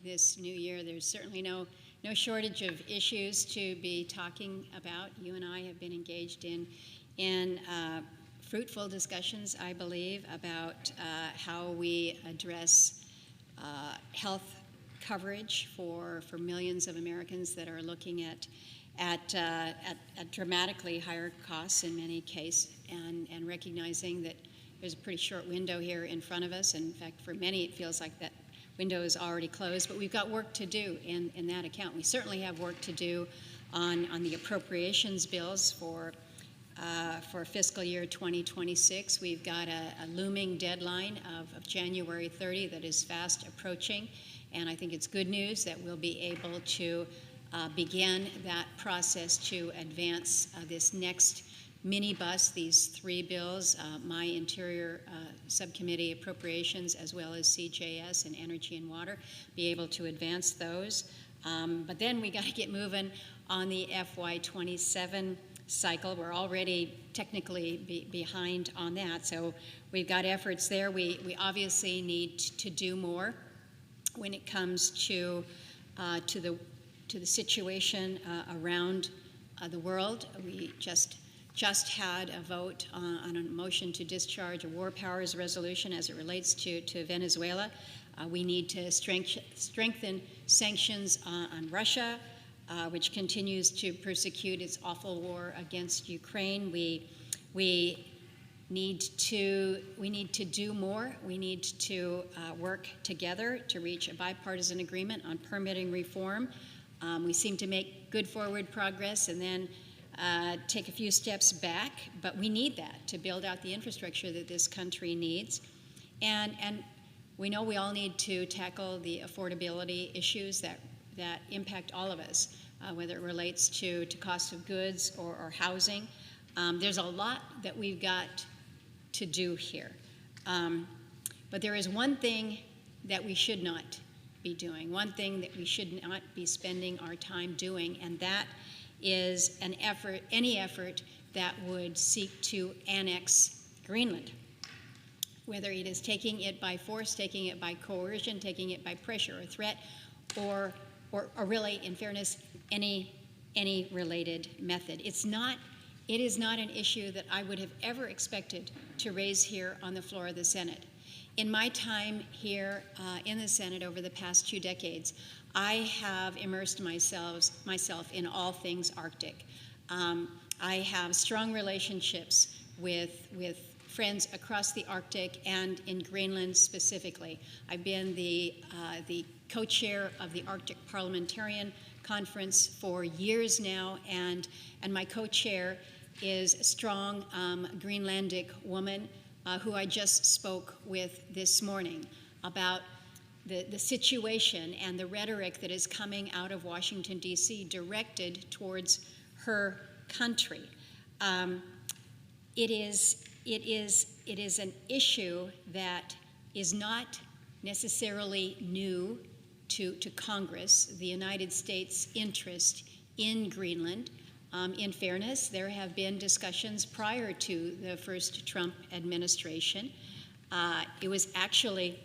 this new year. There's certainly no shortage of issues to be talking about. You and I have been engaged in fruitful discussions, I believe, about how we address health coverage for millions of Americans that are looking at dramatically higher costs in many cases, and recognizing that there's a pretty short window here in front of us. And in fact, for many, it feels like that window is already closed, but we've got work to do in that account. We certainly have work to do on the appropriations bills for fiscal year 2026. We've got a looming deadline of January 30 that is fast approaching, and I think it's good news that we'll be able to begin that process to advance this next minibus, these three bills, my Interior Subcommittee Appropriations, as well as CJS and Energy and Water, be able to advance those. But then we got to get moving on the FY27 cycle. We're already technically behind on that, so we've got efforts there. We obviously need to do more when it comes to the situation around the world. We just had a vote on a motion to discharge a war powers resolution as it relates to Venezuela. We need to strengthen sanctions on Russia, which continues to persecute its awful war against Ukraine. We need to do more. We need to work together to reach a bipartisan agreement on permitting reform. We seem to make good forward progress and then take a few steps back, but we need that to build out the infrastructure that this country needs. And we know we all need to tackle the affordability issues that impact all of us, whether it relates to cost of goods or housing. There's a lot that we've got to do here. But there is one thing that we should not be doing, one thing that we should not be spending our time doing, and that is any effort that would seek to annex Greenland, whether it is taking it by force, taking it by coercion, taking it by pressure or threat, or really, in fairness, any related method. It is not an issue that I would have ever expected to raise here on the floor of the Senate. In my time here in the Senate over the past 2 decades, I have immersed myself in all things Arctic. I have strong relationships with friends across the Arctic and in Greenland specifically. I've been the co-chair of the Arctic Parliamentarian Conference for years now, and my co-chair is a strong Greenlandic woman who I just spoke with this morning about the situation and the rhetoric that is coming out of Washington, D.C., directed towards her country. It is an issue that is not necessarily new to Congress, the United States' interest in Greenland. In fairness, there have been discussions prior to the first Trump administration. It was actually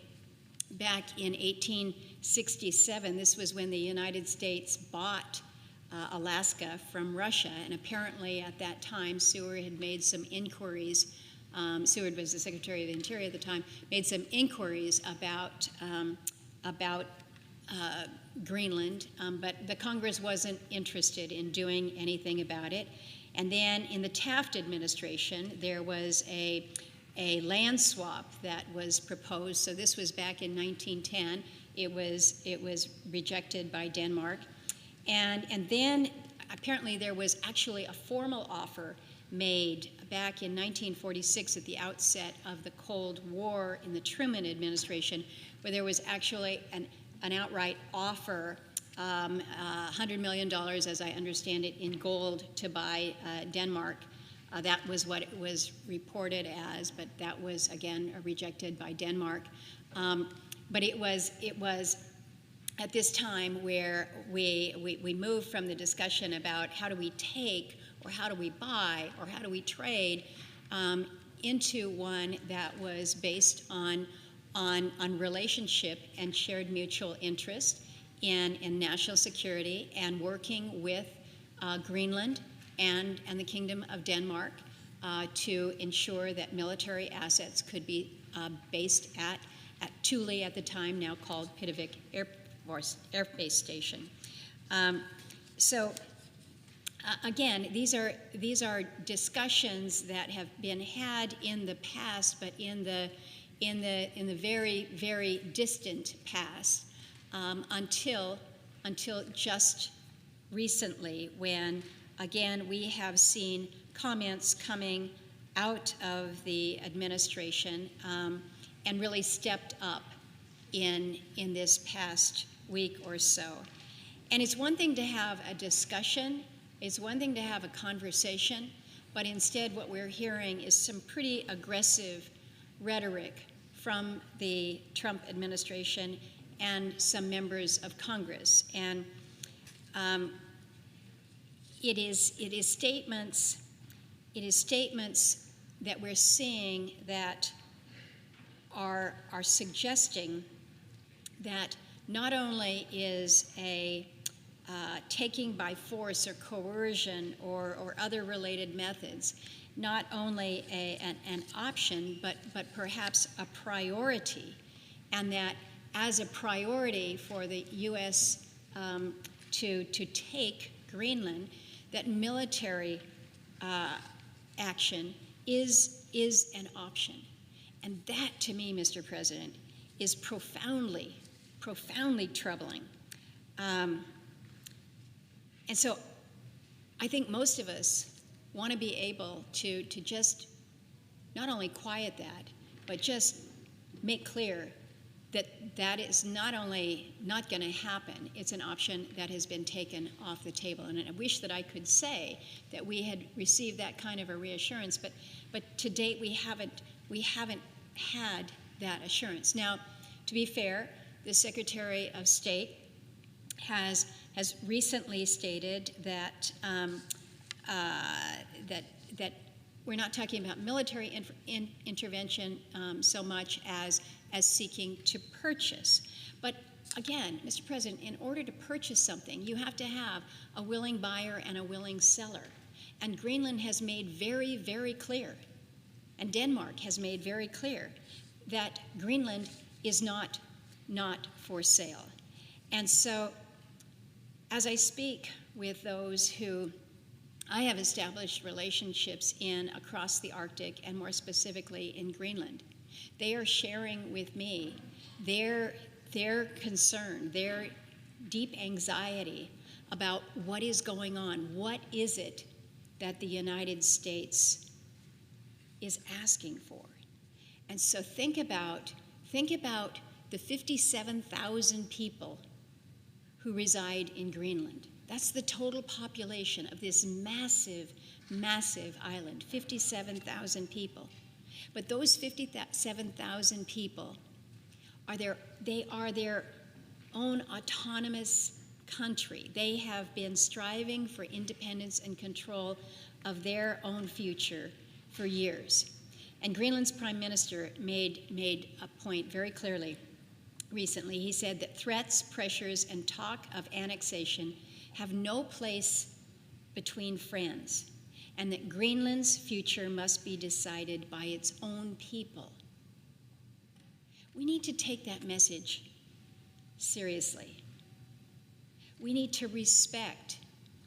back in 1867. This was when the United States bought Alaska from Russia, and apparently at that time Seward had made some inquiries. Seward was the Secretary of the Interior at the time, made some inquiries about Greenland, but the Congress wasn't interested in doing anything about it. And then in the Taft administration, there was a land swap that was proposed. So this was back in 1910. It was rejected by Denmark. And then apparently there was actually a formal offer made back in 1946 at the outset of the Cold War in the Truman administration, where there was actually an outright offer, $100 million, as I understand it, in gold to buy Denmark. That was what it was reported as, but that was, again, rejected by Denmark. But it was at this time where we moved from the discussion about how do we take, or how do we buy, or how do we trade, into one that was based on on relationship and shared mutual interest in national security and working with Greenland and the Kingdom of Denmark to ensure that military assets could be based at Thule at the time, now called Pittavik Air Base Station. Again, these are discussions that have been had in the past, but in the very, very distant past, until just recently, when again we have seen comments coming out of the administration and really stepped up in this past week or so. And it's one thing to have a discussion, it's one thing to have a conversation, but instead what we're hearing is some pretty aggressive rhetoric from the Trump administration and some members of Congress. And it is statements that we're seeing that are suggesting that not only is a taking by force or coercion or other related methods not only an option, but perhaps a priority, and that as a priority for the U.S. To take Greenland, that military action is an option. And that, to me, Mr. President, is profoundly troubling. And so I think most of us want to be able to just not only quiet that, but just make clear that that is not only not going to happen, it's an option that has been taken off the table. And I wish that I could say that we had received that kind of a reassurance, but to date we haven't had that assurance. Now, to be fair, the Secretary of State has recently stated that that we're not talking about military intervention so much as seeking to purchase. But again, Mr. President, in order to purchase something, you have to have a willing buyer and a willing seller. And Greenland has made very, very clear, and Denmark has made very clear, that Greenland is not for sale. And so, as I speak with those who I have established relationships in across the Arctic, and more specifically in Greenland, they are sharing with me their concern, their deep anxiety about what is going on. What is it that the United States is asking for? And so think about the 57,000 people who reside in Greenland. That's the total population of this massive, massive island, 57,000 people. But those 57,000 people are their own autonomous country. They have been striving for independence and control of their own future for years. And Greenland's Prime Minister made a point very clearly recently. He said that threats, pressures, and talk of annexation have no place between friends, and that Greenland's future must be decided by its own people. We need to take that message seriously. We need to respect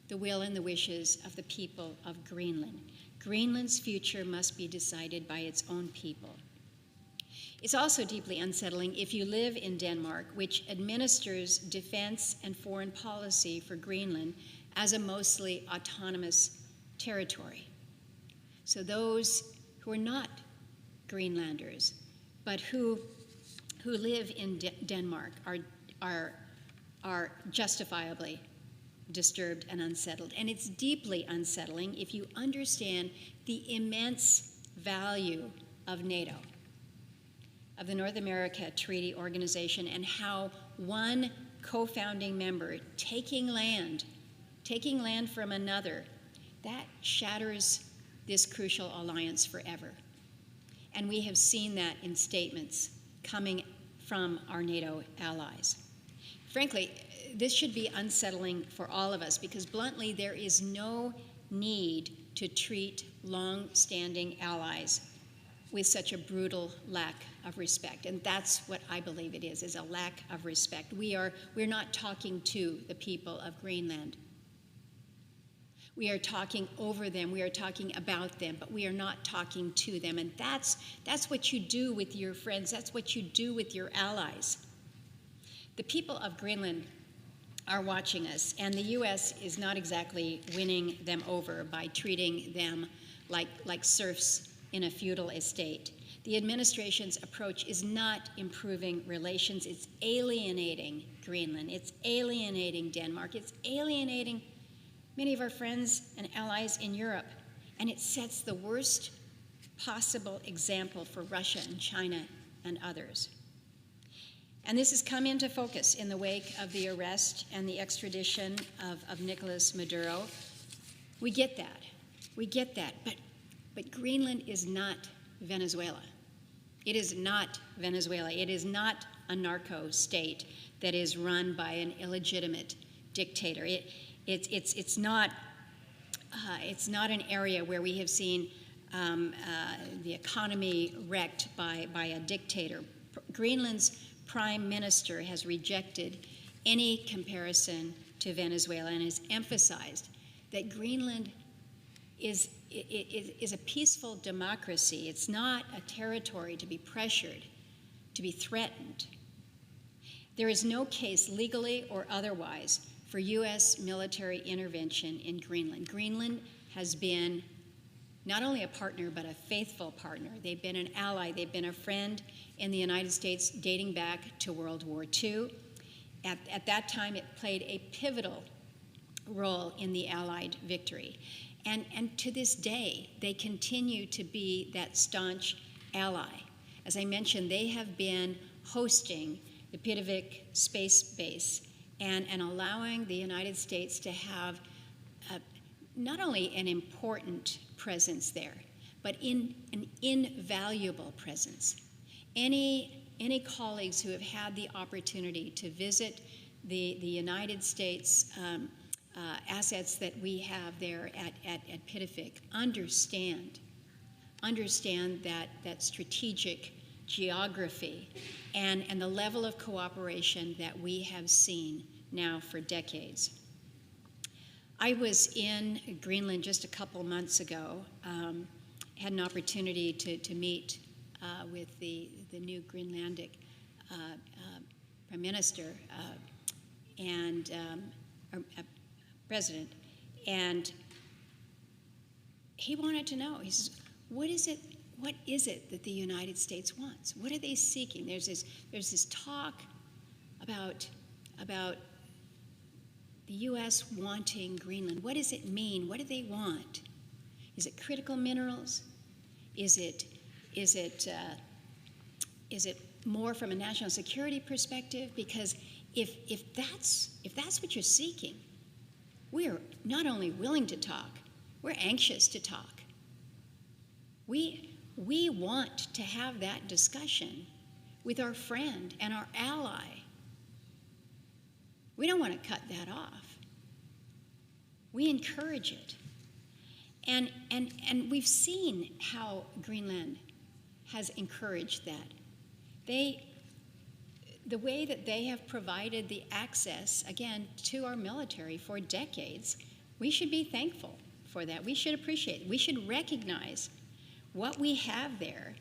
the will and the wishes of the people of Greenland. Greenland's future must be decided by its own people. It's also deeply unsettling if you live in Denmark, which administers defense and foreign policy for Greenland as a mostly autonomous territory. So those who are not Greenlanders, but who live in Denmark are justifiably disturbed and unsettled. And it's deeply unsettling if you understand the immense value of NATO, of the North America Treaty Organization, and how one co-founding member taking land from another, that shatters this crucial alliance forever. And we have seen that in statements coming from our NATO allies. Frankly, this should be unsettling for all of us because, bluntly, there is no need to treat long-standing allies with such a brutal lack of respect. And that's what I believe it is a lack of respect. We're not talking to the people of Greenland. We are talking over them, we are talking about them, but we are not talking to them. And that's what you do with your friends, that's what you do with your allies. The people of Greenland are watching us, and the U.S. is not exactly winning them over by treating them like serfs in a feudal estate. The administration's approach is not improving relations. It's alienating Greenland. It's alienating Denmark. It's alienating many of our friends and allies in Europe. And it sets the worst possible example for Russia and China and others. And this has come into focus in the wake of the arrest and the extradition of Nicolas Maduro. We get that. We get that. But Greenland is not Venezuela. It is not Venezuela. It is not a narco state that is run by an illegitimate dictator. It's not an area where we have seen the economy wrecked by a dictator. Greenland's prime minister has rejected any comparison to Venezuela and has emphasized that Greenland is a peaceful democracy. It's not a territory to be pressured, to be threatened. There is no case, legally or otherwise, for U.S. military intervention in Greenland. Greenland has been not only a partner, but a faithful partner. They've been an ally. They've been a friend in the United States dating back to World War II. At that time, it played a pivotal role in the Allied victory. And to this day, they continue to be that staunch ally. As I mentioned, they have been hosting the Pitovik Space Base and allowing the United States to have not only an important presence there, but an invaluable presence. Any colleagues who have had the opportunity to visit the United States assets that we have there at Pitovik understand that strategic geography and the level of cooperation that we have seen now for decades. I was in Greenland just a couple months ago, had an opportunity to meet with the new Greenlandic Prime Minister and President, and he wanted to know, he says, what is it that the United States wants? What are they seeking? There's this talk about the U.S. wanting Greenland. What does it mean? What do they want? Is it critical minerals? Is it more from a national security perspective? Because if that's what you're seeking, we're not only willing to talk, we're anxious to talk. We want to have that discussion with our friend and our ally. We don't want to cut that off. We encourage it. And we've seen how Greenland has encouraged that. The way that they have provided the access, again, to our military for decades, we should be thankful for that. We should appreciate it. We should recognize what we have there.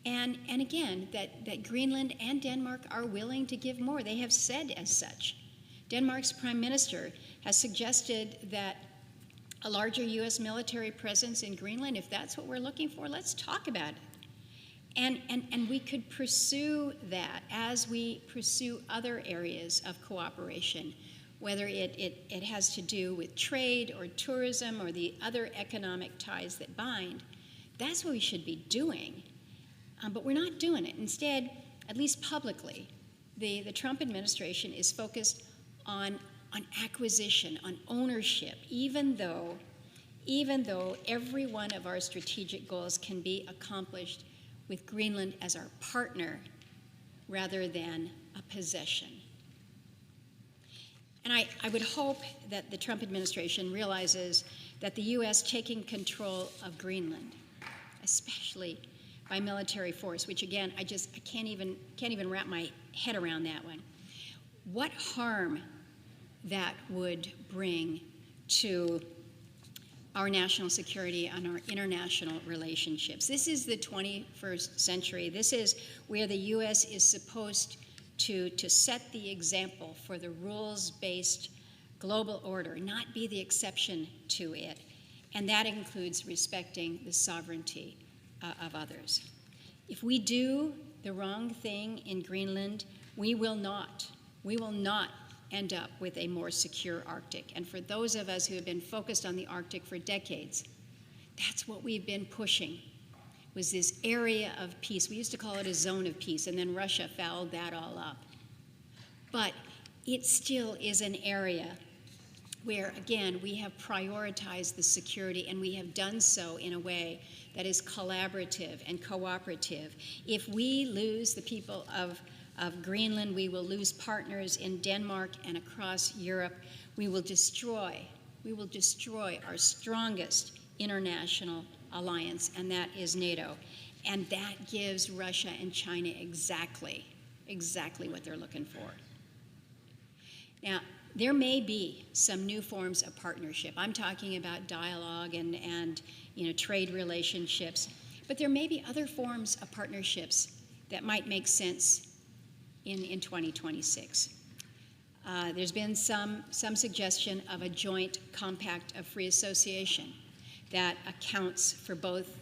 And again, that Greenland and Denmark are willing to give more. They have said as such. Denmark's prime minister has suggested that a larger U.S. military presence in Greenland, if that's what we're looking for, let's talk about it. And we could pursue that as we pursue other areas of cooperation, whether it has to do with trade or tourism or the other economic ties that bind. That's what we should be doing. But we're not doing it. Instead, at least publicly, the Trump administration is focused on acquisition, on ownership, even though every one of our strategic goals can be accomplished with Greenland as our partner rather than a possession. And I would hope that the Trump administration realizes that the U.S. taking control of Greenland, especially by military force, which again, I can't even wrap my head around that one. What harm that would bring to our national security and our international relationships. This is the 21st century. This is where the U.S. is supposed to set the example for the rules-based global order, not be the exception to it. And that includes respecting the sovereignty of others. If we do the wrong thing in Greenland, we will not end up with a more secure Arctic. And for those of us who have been focused on the Arctic for decades, that's what we've been pushing, was this area of peace. We used to call it a zone of peace, and then Russia fouled that all up. But it still is an area where, again, we have prioritized the security, and we have done so in a way that is collaborative and cooperative. If we lose the people of Greenland, we will lose partners in Denmark and across Europe. We will destroy our strongest international alliance, and that is NATO. And that gives Russia and China exactly what they're looking for. Now, there may be some new forms of partnership. I'm talking about dialogue and trade relationships, but there may be other forms of partnerships that might make sense in 2026. There's been some suggestion of a joint compact of free association that accounts for both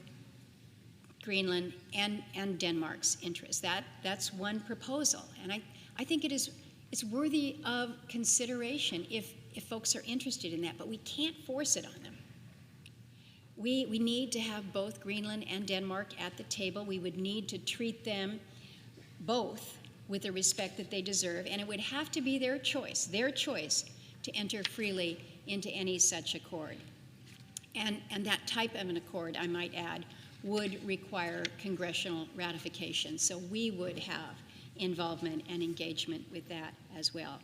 Greenland and Denmark's interests. That's one proposal, and I think it's worthy of consideration if folks are interested in that, but we can't force it on them. We need to have both Greenland and Denmark at the table. We would need to treat them both with the respect that they deserve, and it would have to be their choice to enter freely into any such accord. And that type of an accord, I might add, would require congressional ratification, so we would have involvement and engagement with that as well.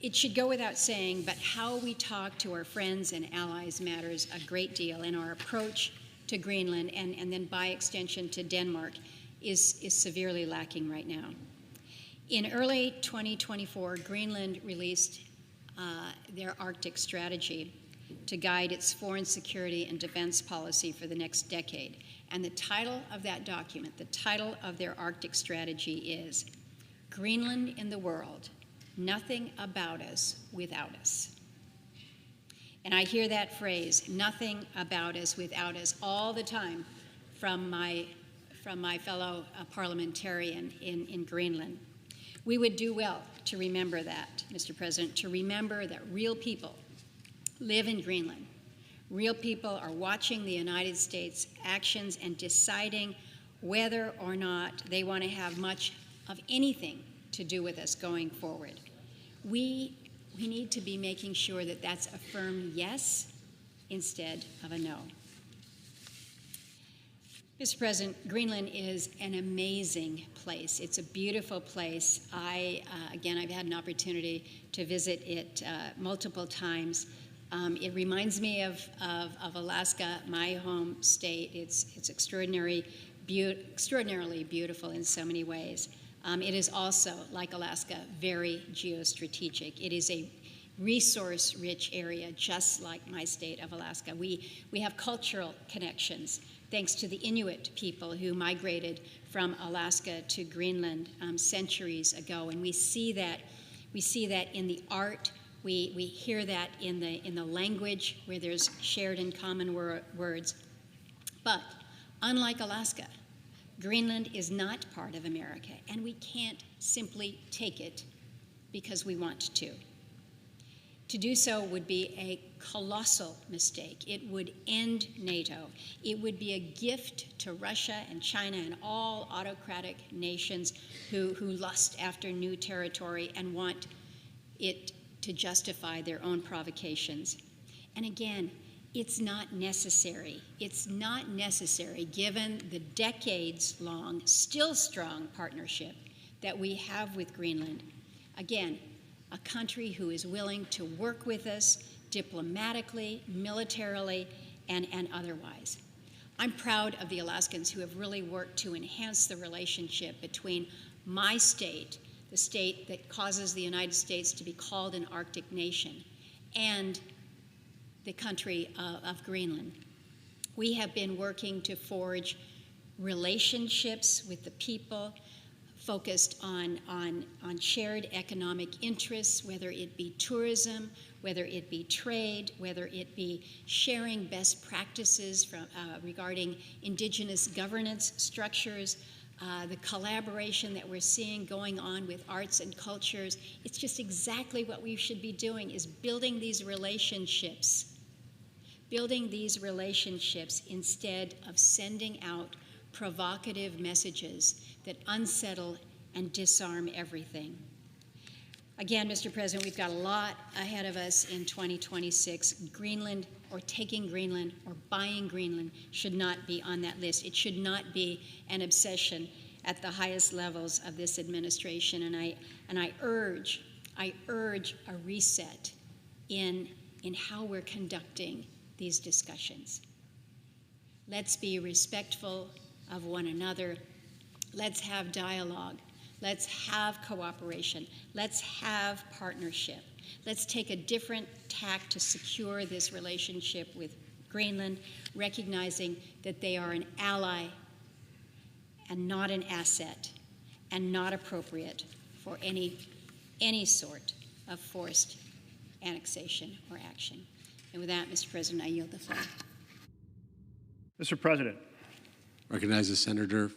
It should go without saying, but how we talk to our friends and allies matters a great deal, and our approach to Greenland and then by extension to Denmark is severely lacking right now. In early 2024, Greenland released their Arctic strategy to guide its foreign security and defense policy for the next decade. And the title of that document, the title of their Arctic strategy is Greenland in the World, Nothing About Us Without Us. And I hear that phrase, nothing about us without us, all the time from my fellow parliamentarian in Greenland. We would do well to remember that, Mr. President, to remember that real people live in Greenland. Real people are watching the United States actions and deciding whether or not they want to have much of anything to do with us going forward. We need to be making sure that that's a firm yes instead of a no. Mr. President, Greenland is an amazing place. It's a beautiful place. Again, I've had an opportunity to visit it multiple times. It reminds me of Alaska, my home state. It's extraordinarily beautiful in so many ways. It is also, like Alaska, very geostrategic. It is a resource-rich area, just like my state of Alaska. We have cultural connections, thanks to the Inuit people who migrated from Alaska to Greenland centuries ago, and we see that in the art. We hear that in the language, where there's shared and common words. But unlike Alaska, Greenland is not part of America, and we can't simply take it because we want to. To do so would be a colossal mistake. It would end NATO. It would be a gift to Russia and China and all autocratic nations who lust after new territory and want it to justify their own provocations. And again, It's not necessary. It's not necessary given the decades-long, still strong partnership that we have with Greenland. Again, a country who is willing to work with us diplomatically, militarily, and otherwise. I'm proud of the Alaskans who have really worked to enhance the relationship between my state, the state that causes the United States to be called an Arctic nation, and the country of Greenland. We have been working to forge relationships with the people focused on shared economic interests, whether it be tourism, whether it be trade, whether it be sharing best practices regarding indigenous governance structures, the collaboration that we're seeing going on with arts and cultures. It's just exactly what we should be doing, is building these relationships instead of sending out provocative messages that unsettle and disarm everything. Again, Mr. President, we've got a lot ahead of us in 2026. Greenland, or taking Greenland, or buying Greenland should not be on that list. It should not be an obsession at the highest levels of this administration. And I urge a reset in how we're conducting these discussions. Let's be respectful of one another. Let's have dialogue. Let's have cooperation. Let's have partnership. Let's take a different tack to secure this relationship with Greenland, recognizing that they are an ally and not an asset, and not appropriate for any sort of forced annexation or action. And with that, Mr. President, I yield the floor. Mr. President. Recognizes Senator